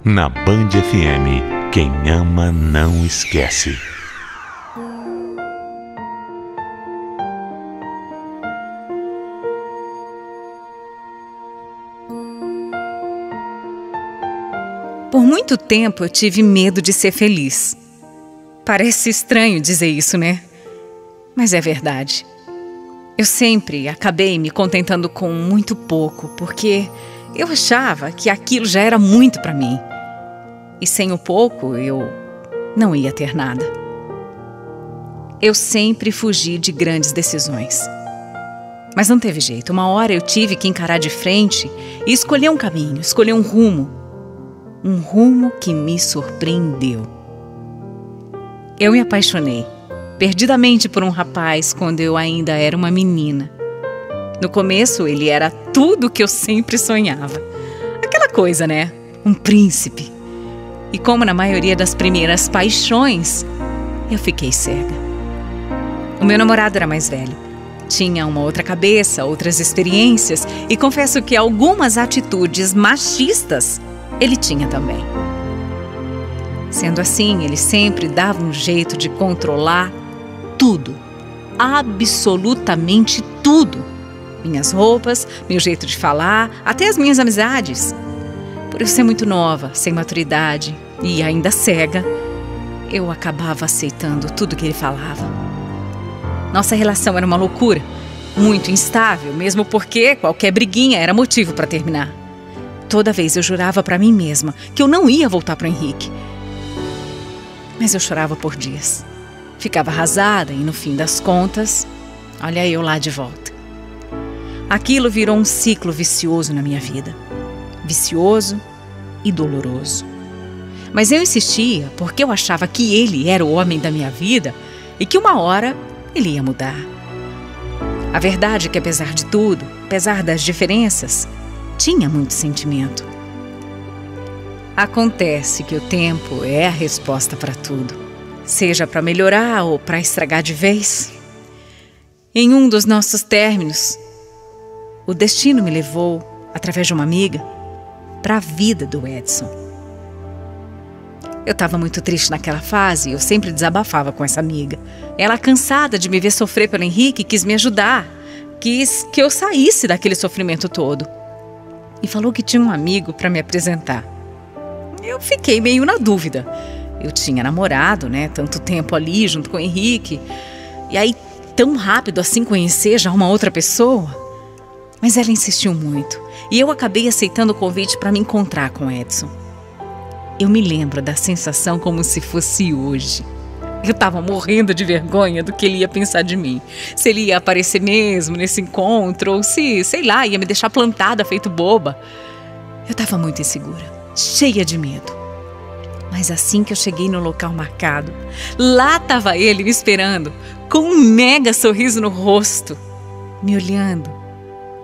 Na Band FM, quem ama não esquece. Por muito tempo eu tive medo de ser feliz. Parece estranho dizer isso, né? Mas é verdade. Eu sempre acabei me contentando com muito pouco, porque eu achava que aquilo já era muito para mim. E sem o pouco, eu não ia ter nada. Eu sempre fugi de grandes decisões. Mas não teve jeito. Uma hora eu tive que encarar de frente e escolher um caminho, escolher um rumo. Um rumo que me surpreendeu. Eu me apaixonei perdidamente por um rapaz quando eu ainda era uma menina. No começo, ele era tudo o que eu sempre sonhava. Aquela coisa, né? Um príncipe. E como na maioria das primeiras paixões, eu fiquei cega. O meu namorado era mais velho. Tinha uma outra cabeça, outras experiências e confesso que algumas atitudes machistas ele tinha também. Sendo assim, ele sempre dava um jeito de controlar tudo, absolutamente tudo. Minhas roupas, meu jeito de falar, até as minhas amizades. Por eu ser muito nova, sem maturidade e ainda cega, eu acabava aceitando tudo que ele falava. Nossa relação era uma loucura, muito instável, mesmo porque qualquer briguinha era motivo para terminar. Toda vez eu jurava para mim mesma que eu não ia voltar para o Henrique. Mas eu chorava por dias. Ficava arrasada e, no fim das contas, olha eu lá de volta. Aquilo virou um ciclo vicioso na minha vida. Vicioso e doloroso. Mas eu insistia porque eu achava que ele era o homem da minha vida e que uma hora ele ia mudar. A verdade é que, apesar de tudo, apesar das diferenças, tinha muito sentimento. Acontece que o tempo é a resposta para tudo, seja para melhorar ou para estragar de vez. Em um dos nossos términos, o destino me levou, através de uma amiga, para a vida do Edson. Eu estava muito triste naquela fase e eu sempre desabafava com essa amiga. Ela, cansada de me ver sofrer pelo Henrique, quis me ajudar, quis que eu saísse daquele sofrimento todo. E falou que tinha um amigo para me apresentar. Eu fiquei meio na dúvida. Eu tinha namorado, né? Tanto tempo ali junto com o Henrique. E aí, tão rápido assim conhecer já uma outra pessoa? Mas ela insistiu muito. E eu acabei aceitando o convite para me encontrar com o Edson. Eu me lembro da sensação como se fosse hoje. Eu estava morrendo de vergonha do que ele ia pensar de mim. Se ele ia aparecer mesmo nesse encontro, ou se, sei lá, ia me deixar plantada, feito boba. Eu estava muito insegura, cheia de medo. Mas assim que eu cheguei no local marcado, lá estava ele me esperando, com um mega sorriso no rosto, me olhando,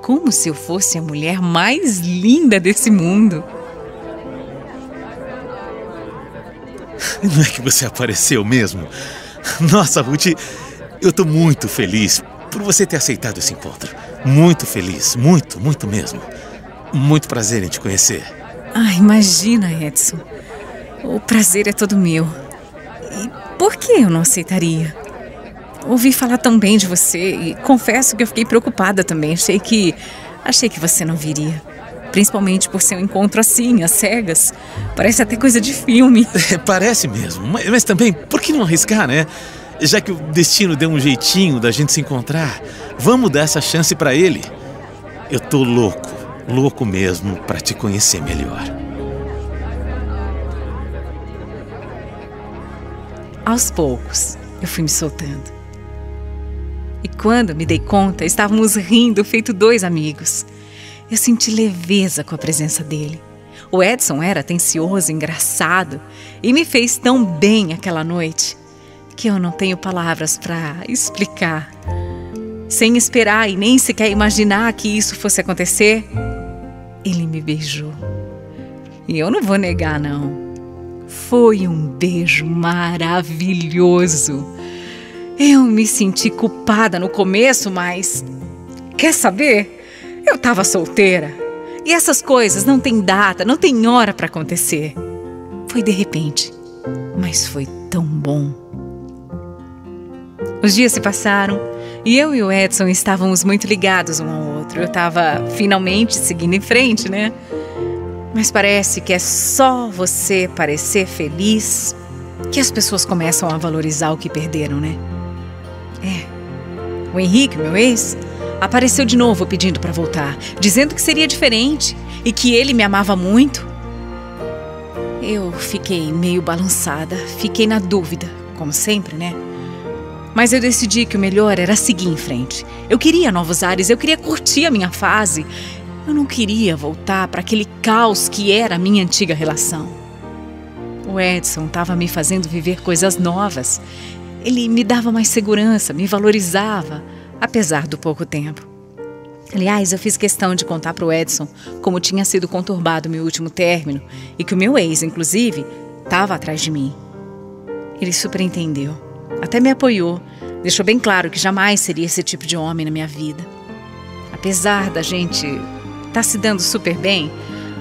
como se eu fosse a mulher mais linda desse mundo. Não é que você apareceu mesmo? Nossa, Ruth, eu tô muito feliz por você ter aceitado esse encontro. Muito feliz, muito, muito mesmo. Muito prazer em te conhecer. Ai, imagina, Edson. O prazer é todo meu. E por que eu não aceitaria? Ouvi falar tão bem de você e confesso que eu fiquei preocupada também. Achei que você não viria. Principalmente por ser um encontro assim, às cegas. Parece até coisa de filme. Parece mesmo, mas também, por que não arriscar, né? Já que o destino deu um jeitinho da gente se encontrar, vamos dar essa chance pra ele. Eu tô louco mesmo pra te conhecer melhor. Aos poucos, eu fui me soltando. E quando me dei conta, estávamos rindo, feito dois amigos. Eu senti leveza com a presença dele. O Edson era atencioso, engraçado e me fez tão bem aquela noite que eu não tenho palavras para explicar. Sem esperar e nem sequer imaginar que isso fosse acontecer, ele me beijou. E eu não vou negar, não. Foi um beijo maravilhoso. Eu me senti culpada no começo, mas... Quer saber? Eu estava solteira. E essas coisas não têm data, não tem hora para acontecer. Foi de repente, mas foi tão bom. Os dias se passaram e eu e o Edson estávamos muito ligados um ao outro. Eu estava finalmente seguindo em frente, né? Mas parece que é só você parecer feliz que as pessoas começam a valorizar o que perderam, né? O Henrique, meu ex, apareceu de novo pedindo para voltar, dizendo que seria diferente e que ele me amava muito. Eu fiquei meio balançada, fiquei na dúvida, como sempre, né? Mas eu decidi que o melhor era seguir em frente. Eu queria novos ares, eu queria curtir a minha fase. Eu não queria voltar para aquele caos que era a minha antiga relação. O Edson estava me fazendo viver coisas novas. Ele me dava mais segurança, me valorizava, apesar do pouco tempo. Aliás, eu fiz questão de contar para o Edson como tinha sido conturbado meu último término e que o meu ex, inclusive, estava atrás de mim. Ele super entendeu, até me apoiou, deixou bem claro que jamais seria esse tipo de homem na minha vida. Apesar da gente estar se dando super bem,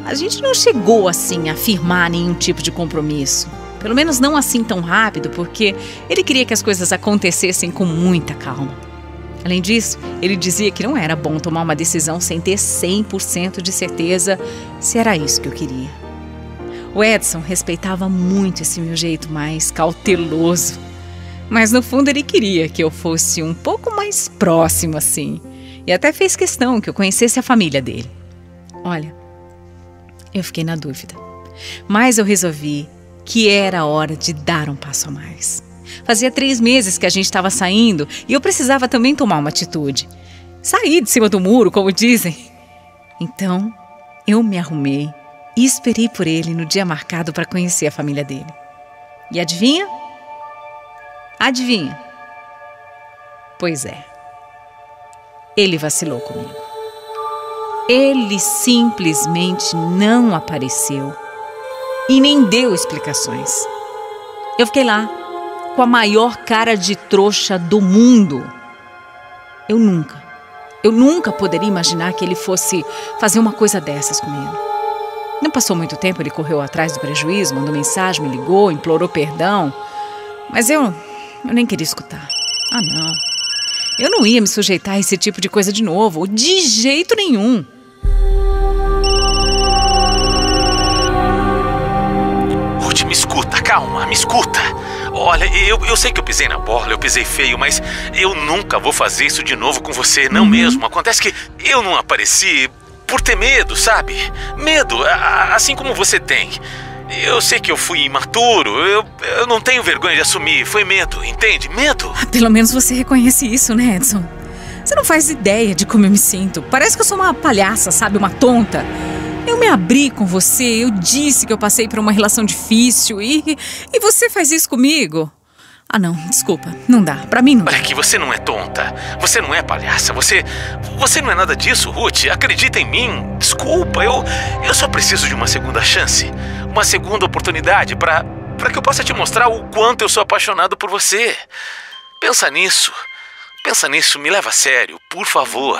a gente não chegou assim a firmar nenhum tipo de compromisso. Pelo menos não assim tão rápido, porque ele queria que as coisas acontecessem com muita calma. Além disso, ele dizia que não era bom tomar uma decisão sem ter 100% de certeza se era isso que eu queria. O Edson respeitava muito esse meu jeito mais cauteloso, mas no fundo ele queria que eu fosse um pouco mais próximo assim, e até fez questão que eu conhecesse a família dele. Olha, eu fiquei na dúvida, mas eu resolvi que era a hora de dar um passo a mais. Fazia 3 meses que a gente estava saindo e eu precisava também tomar uma atitude. Sair de cima do muro, como dizem. Então, eu me arrumei e esperei por ele no dia marcado para conhecer a família dele. E adivinha? Adivinha? Pois é. Ele vacilou comigo. Ele simplesmente não apareceu e nem deu explicações. Eu fiquei lá, com a maior cara de trouxa do mundo. Eu nunca poderia imaginar que ele fosse fazer uma coisa dessas comigo. Não passou muito tempo, ele correu atrás do prejuízo, mandou mensagem, me ligou, implorou perdão. Mas eu nem queria escutar. Ah, não. Eu não ia me sujeitar a esse tipo de coisa de novo, de jeito nenhum. Ruth, me escuta, calma, me escuta. Olha, eu sei que eu pisei na bola, eu pisei feio, mas eu nunca vou fazer isso de novo com você, não mesmo. Acontece que eu não apareci por ter medo, sabe? Medo, assim como você tem. Eu sei que eu fui imaturo, eu não tenho vergonha de assumir, foi medo, entende? Medo. Pelo menos você reconhece isso, né, Edson? Você não faz ideia de como eu me sinto. Parece que eu sou uma palhaça, sabe? Uma tonta. Eu me abri com você, eu disse que eu passei por uma relação difícil e você faz isso comigo? Ah, não, desculpa, não dá, pra mim não dá. Olha que você não é tonta, você não é palhaça, você não é nada disso, Ruth, acredita em mim, desculpa, eu só preciso de uma segunda chance, uma segunda oportunidade pra que eu possa te mostrar o quanto eu sou apaixonado por você. Pensa nisso, me leva a sério, por favor.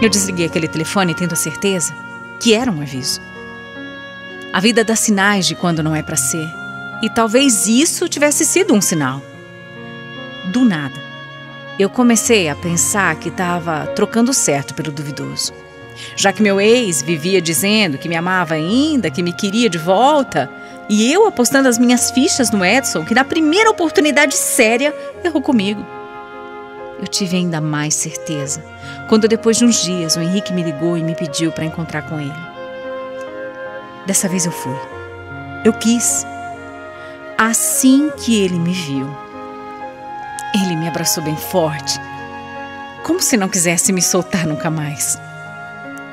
Eu desliguei aquele telefone tendo a certeza que era um aviso. A vida dá sinais de quando não é para ser. E talvez isso tivesse sido um sinal. Do nada, eu comecei a pensar que estava trocando o certo pelo duvidoso. Já que meu ex vivia dizendo que me amava ainda, que me queria de volta, e eu apostando as minhas fichas no Edson, que na primeira oportunidade séria errou comigo. Eu tive ainda mais certeza quando depois de uns dias o Henrique me ligou e me pediu para encontrar com ele. Dessa vez eu fui. Eu quis. Assim que ele me viu, ele me abraçou bem forte, como se não quisesse me soltar nunca mais.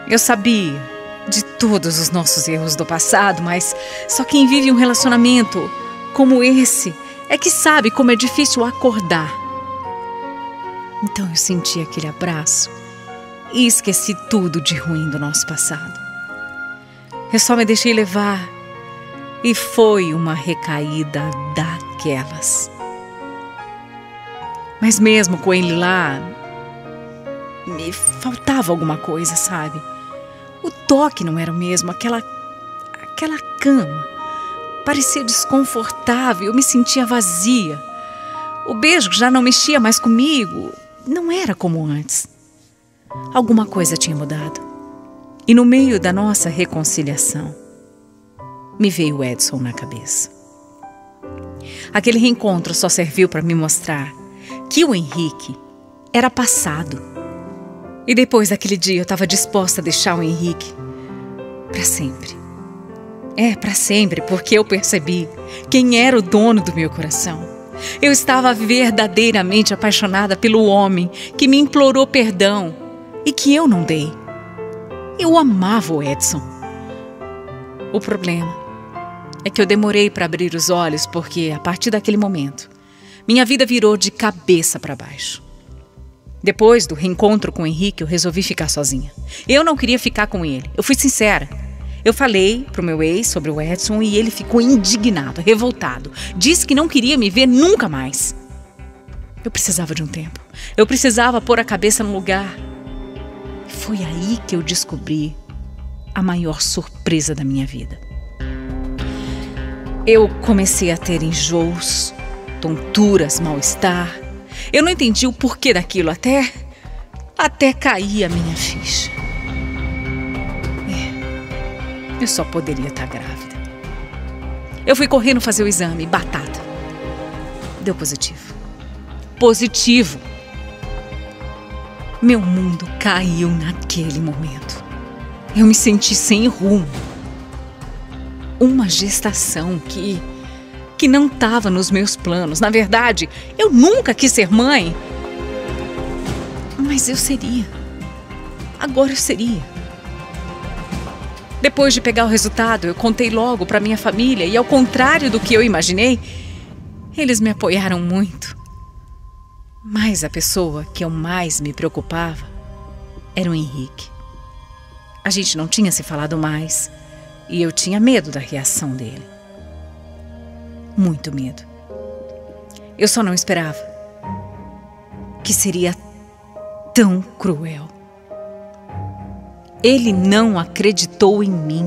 Eu sabia de todos os nossos erros do passado, mas só quem vive um relacionamento como esse é que sabe como é difícil acordar. Então eu senti aquele abraço e esqueci tudo de ruim do nosso passado. Eu só me deixei levar E foi uma recaída daquelas. Mas mesmo com ele lá, me faltava alguma coisa, sabe? O toque não era o mesmo, aquela cama parecia desconfortável, eu me sentia vazia. O beijo já não mexia mais comigo, não era como antes. Alguma coisa tinha mudado. E no meio da nossa reconciliação, me veio o Edson na cabeça. Aquele reencontro só serviu para me mostrar que o Henrique era passado. E depois daquele dia eu estava disposta a deixar o Henrique para sempre. Para sempre, porque eu percebi quem era o dono do meu coração. Eu estava verdadeiramente apaixonada pelo homem que me implorou perdão e que eu não dei. Eu amava o Edson. O problema é que eu demorei para abrir os olhos porque, a partir daquele momento, minha vida virou de cabeça para baixo. Depois do reencontro com o Henrique, eu resolvi ficar sozinha. Eu não queria ficar com ele. Eu fui sincera. Eu falei pro meu ex sobre o Edson e ele ficou indignado, revoltado. Disse que não queria me ver nunca mais. Eu precisava de um tempo. Eu precisava pôr a cabeça no lugar. Foi aí que eu descobri a maior surpresa da minha vida. Eu comecei a ter enjoos, tonturas, mal-estar. Eu não entendi o porquê daquilo até cair a minha ficha. Eu só poderia estar grávida. Eu fui correndo fazer o exame, batata. Deu positivo. Positivo. Meu mundo caiu naquele momento. Eu me senti sem rumo. Uma gestação que não estava nos meus planos. Na verdade, eu nunca quis ser mãe. Mas eu seria. Agora eu seria. Depois de pegar o resultado, eu contei logo para minha família e, ao contrário do que eu imaginei, eles me apoiaram muito. Mas a pessoa que eu mais me preocupava era o Henrique. A gente não tinha se falado mais e eu tinha medo da reação dele. Muito medo. Eu só não esperava que seria tão cruel. Ele não acreditou em mim.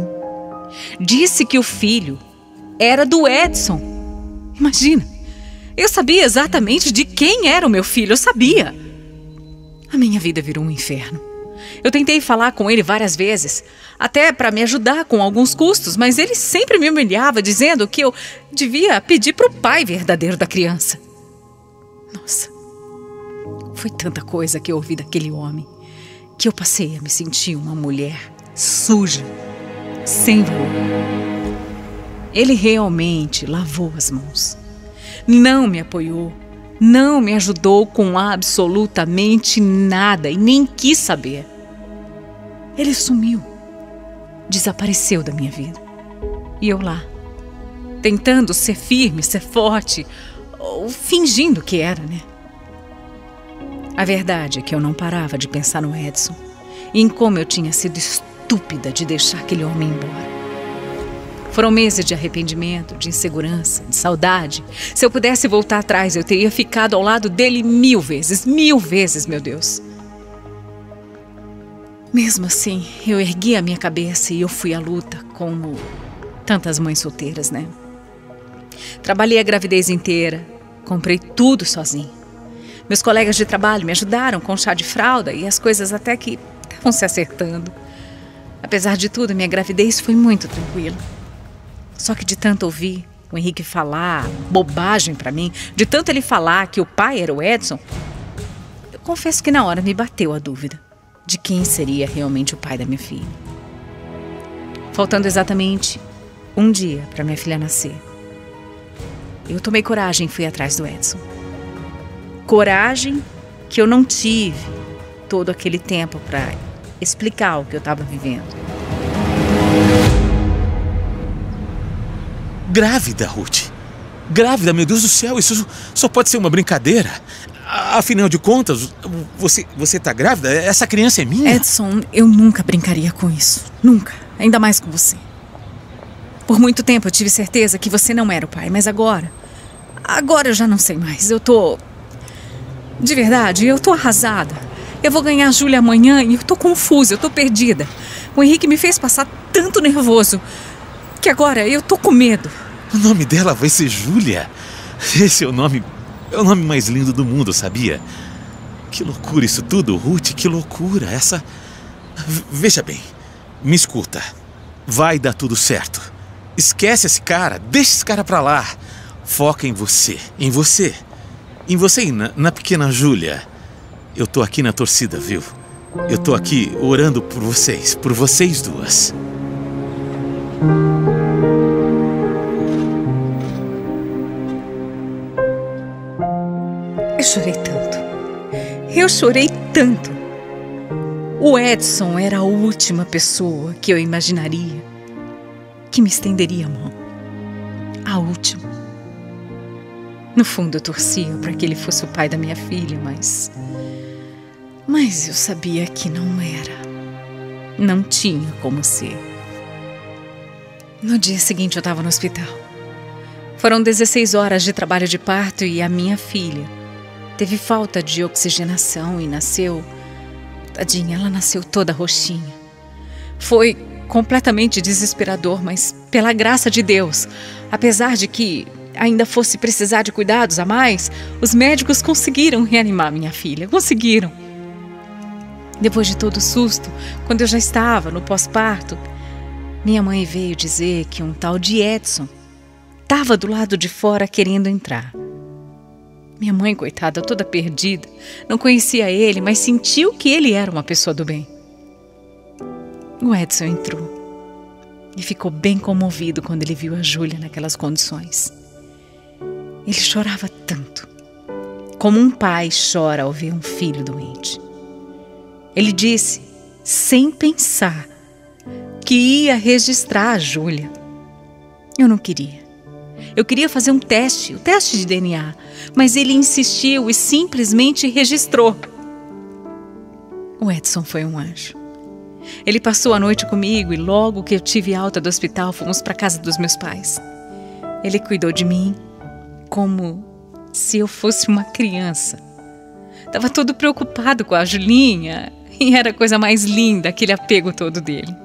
Disse que o filho era do Edson. Imagina, eu sabia exatamente de quem era o meu filho, eu sabia. A minha vida virou um inferno. Eu tentei falar com ele várias vezes, até para me ajudar com alguns custos, mas ele sempre me humilhava, dizendo que eu devia pedir para o pai verdadeiro da criança. Nossa, foi tanta coisa que eu ouvi daquele homem, que eu passei a me sentir uma mulher suja, sem valor. Ele realmente lavou as mãos. Não me apoiou, não me ajudou com absolutamente nada e nem quis saber. Ele sumiu, desapareceu da minha vida. E eu lá, tentando ser firme, ser forte, ou fingindo que era, né? A verdade é que eu não parava de pensar no Edson e em como eu tinha sido estúpida de deixar aquele homem embora. Foram meses de arrependimento, de insegurança, de saudade. Se eu pudesse voltar atrás, eu teria ficado ao lado dele 1000 vezes, meu Deus. Mesmo assim, eu ergui a minha cabeça e eu fui à luta, como tantas mães solteiras, né? Trabalhei a gravidez inteira, comprei tudo sozinha. Meus colegas de trabalho me ajudaram com chá de fralda e as coisas até que estavam se acertando. Apesar de tudo, minha gravidez foi muito tranquila. Só que de tanto ouvir o Henrique falar bobagem pra mim, de tanto ele falar que o pai era o Edson, eu confesso que na hora me bateu a dúvida de quem seria realmente o pai da minha filha. Faltando exatamente um dia para minha filha nascer, eu tomei coragem e fui atrás do Edson. Coragem que eu não tive todo aquele tempo para explicar o que eu estava vivendo. Grávida, Ruth. Grávida, meu Deus do céu, isso só pode ser uma brincadeira. Afinal de contas, você tá grávida? Essa criança é minha? Edson, eu nunca brincaria com isso. Nunca. Ainda mais com você. Por muito tempo eu tive certeza que você não era o pai, mas agora eu já não sei mais. De verdade, eu tô arrasada. Eu vou ganhar a Júlia amanhã e eu tô confusa, eu tô perdida. O Henrique me fez passar tanto nervoso que agora eu tô com medo. O nome dela vai ser Júlia. Esse é o nome mais lindo do mundo, sabia? Que loucura isso tudo, Ruth, que loucura. Veja bem, me escuta. Vai dar tudo certo. Esquece esse cara, deixa esse cara pra lá. Foca em você, em você. Em você e na pequena Júlia. Eu tô aqui na torcida, viu? Eu tô aqui orando por vocês duas. Eu chorei tanto. O Edson era a última pessoa que eu imaginaria que me estenderia a mão. A última. No fundo eu torcia para que ele fosse o pai da minha filha, mas eu sabia que não era. Não tinha como ser. No dia seguinte eu estava no hospital. Foram 16 horas de trabalho de parto e a minha filha teve falta de oxigenação e nasceu... Tadinha, ela nasceu toda roxinha. Foi completamente desesperador, mas pela graça de Deus, apesar de que ainda fosse precisar de cuidados a mais, os médicos conseguiram reanimar minha filha. Conseguiram. Depois de todo o susto, quando eu já estava no pós-parto, minha mãe veio dizer que um tal de Edson estava do lado de fora querendo entrar. Minha mãe, coitada, toda perdida, não conhecia ele, mas sentiu que ele era uma pessoa do bem. O Edson entrou e ficou bem comovido quando ele viu a Júlia naquelas condições. Ele chorava tanto, como um pai chora ao ver um filho doente. Ele disse, sem pensar, que ia registrar a Júlia. Eu não queria. Eu queria fazer o teste de DNA, mas ele insistiu e simplesmente registrou. O Edson foi um anjo. Ele passou a noite comigo e logo que eu tive alta do hospital, fomos para a casa dos meus pais. Ele cuidou de mim como se eu fosse uma criança. Estava todo preocupado com a Julinha e era a coisa mais linda, aquele apego todo dele.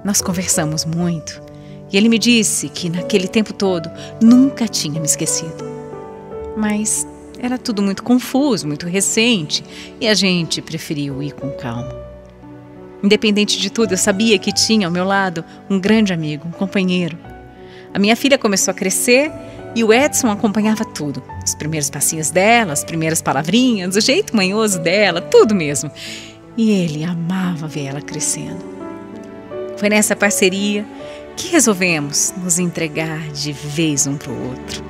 Nós conversamos muito. E ele me disse que naquele tempo todo nunca tinha me esquecido. Mas era tudo muito confuso, muito recente, e a gente preferiu ir com calma. Independente de tudo, eu sabia que tinha ao meu lado um grande amigo, um companheiro. A minha filha começou a crescer e o Edson acompanhava tudo. Os primeiros passinhos dela, as primeiras palavrinhas, o jeito manhoso dela, tudo mesmo. E ele amava ver ela crescendo. Foi nessa parceria que resolvemos nos entregar de vez um para o outro.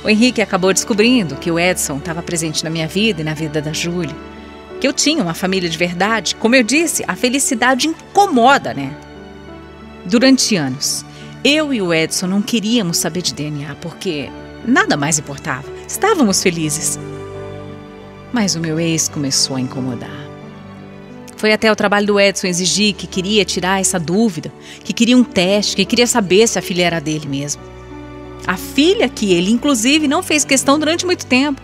O Henrique acabou descobrindo que o Edson estava presente na minha vida e na vida da Júlia, que eu tinha uma família de verdade. Como eu disse, a felicidade incomoda, né? Durante anos, eu e o Edson não queríamos saber de DNA, porque nada mais importava. Estávamos felizes. Mas o meu ex começou a incomodar. Foi até o trabalho do Edson exigir que queria tirar essa dúvida, que queria um teste, que queria saber se a filha era dele mesmo. A filha que ele, inclusive, não fez questão durante muito tempo.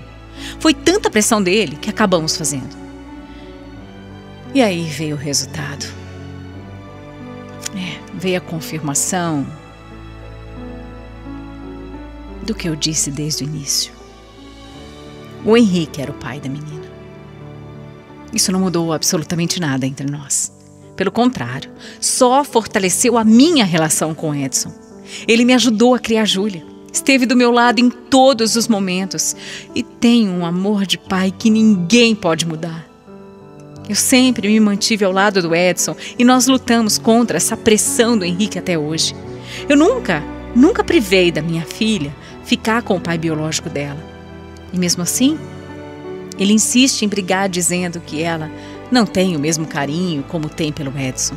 Foi tanta pressão dele que acabamos fazendo. E aí veio o resultado. Veio a confirmação do que eu disse desde o início. O Henrique era o pai da menina. Isso não mudou absolutamente nada entre nós. Pelo contrário, só fortaleceu a minha relação com o Edson. Ele me ajudou a criar a Júlia. Esteve do meu lado em todos os momentos. E tem um amor de pai que ninguém pode mudar. Eu sempre me mantive ao lado do Edson e nós lutamos contra essa pressão do Henrique até hoje. Eu nunca privei da minha filha ficar com o pai biológico dela. E mesmo assim, ele insiste em brigar dizendo que ela não tem o mesmo carinho como tem pelo Edson.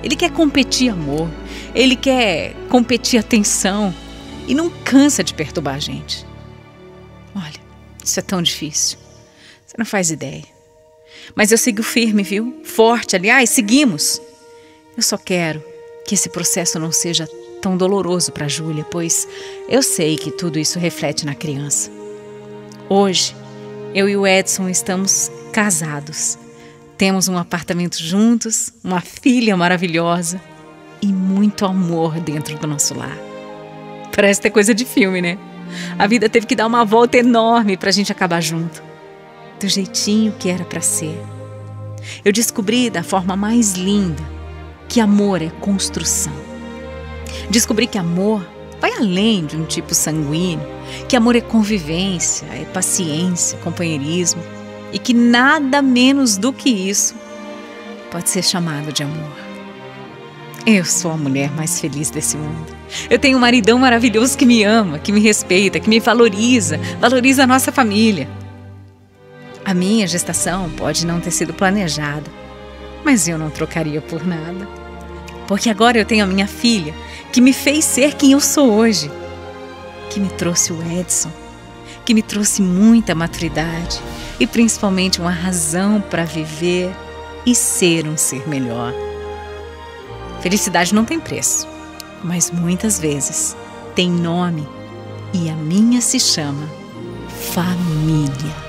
Ele quer competir amor, ele quer competir atenção e não cansa de perturbar a gente. Olha, isso é tão difícil. Você não faz ideia. Mas eu sigo firme, viu? Forte, aliás, seguimos. Eu só quero Que esse processo não seja tão doloroso para a Júlia, pois eu sei que tudo isso reflete na criança. Hoje, eu e o Edson estamos casados. Temos um apartamento juntos, uma filha maravilhosa e muito amor dentro do nosso lar. Parece ter coisa de filme, né? A vida teve que dar uma volta enorme para a gente acabar junto, do jeitinho que era para ser. Eu descobri da forma mais linda que amor é construção. Descobri que amor vai além de um tipo sanguíneo, que amor é convivência, é paciência, companheirismo, e que nada menos do que isso pode ser chamado de amor. Eu sou a mulher mais feliz desse mundo. Eu tenho um maridão maravilhoso que me ama, que me respeita, que me valoriza a nossa família. A minha gestação pode não ter sido planejada, mas eu não trocaria por nada. Porque agora eu tenho a minha filha, que me fez ser quem eu sou hoje, que me trouxe o Edson, que me trouxe muita maturidade e principalmente uma razão para viver e ser um ser melhor. Felicidade não tem preço, mas muitas vezes tem nome e a minha se chama família.